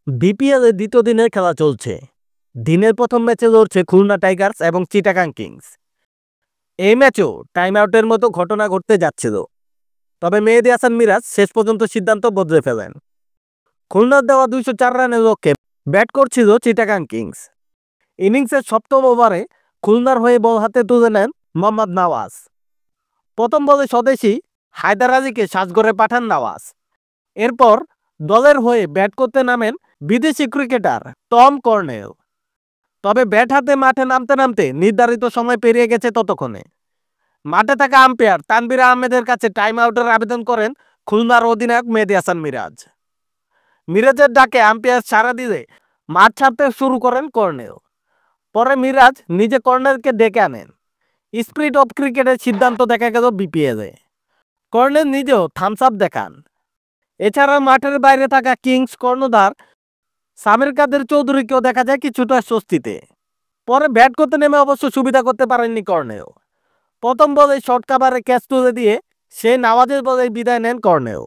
BPL এর দ্বিতীয় দিনের খেলা চলছে। দিনের প্রথম ম্যাচে লড়ছে খুলনা টাইগার্স এবং চিটাগাং কিংস। এই ম্যাচেও টাইম আউটের মতো ঘটনা ঘটতে যাচ্ছিল, তবে মেহেদী হাসান মিরাজ শেষ পর্যন্ত সিদ্ধান্ত বদলে ফেলেন। খুলনার দেওয়া 204 রানের লক্ষ্যে ব্যাট করছিল চিটাগাং কিংস। ইনিংসের সপ্তম ওভারে খুলনার হয়ে বল হাতে তুলে নেন মোহাম্মদ নওয়াজ। প্রথম বলে স্বদেশী হায়দার আলীকে সাজঘরে পাঠান নওয়াজ। এরপর দলের হয়ে ব্যাট করতে নামেন বিদেশি ক্রিকেটার টম কর্নেল। তবে ব্যাট হাতে মাঠে নামতে নামতে নির্ধারিত সময় পেরিয়ে গেছে। ততক্ষণে মাঠে থাকা আম্পায়ার তানভীর আহমেদের কাছে টাইম আউটের আবেদন করেন খুলনার অধিনায়ক মেহেদী হাসান মিরাজ। মিরাজের ডাকে আম্পায়ার সাড়া দিলে মাঠ ছাড়তে শুরু করেন কর্নেল। পরে মিরাজ নিজে কর্নেলকে ডেকে আনেন। স্পিরিট অফ ক্রিকেটের সিদ্ধান্ত দেখা গেল বিপিএলে। কর্নেল নিজেও থামস আপ দেখান। এছাড়া মাঠের বাইরে থাকা কিংস কর্ণধার সামির কাদের চৌধুরীকেও দেখা যায় কিছুটা স্বস্তিতে। পরে ব্যাট করতে নেমে অবশ্য সুবিধা করতে পারেননি কর্নেল। প্রথম বলে শর্ট কাভারে ক্যাচ তুলে দিয়ে সেই নওয়াজের বলে বিদায় নেন কর্নেল।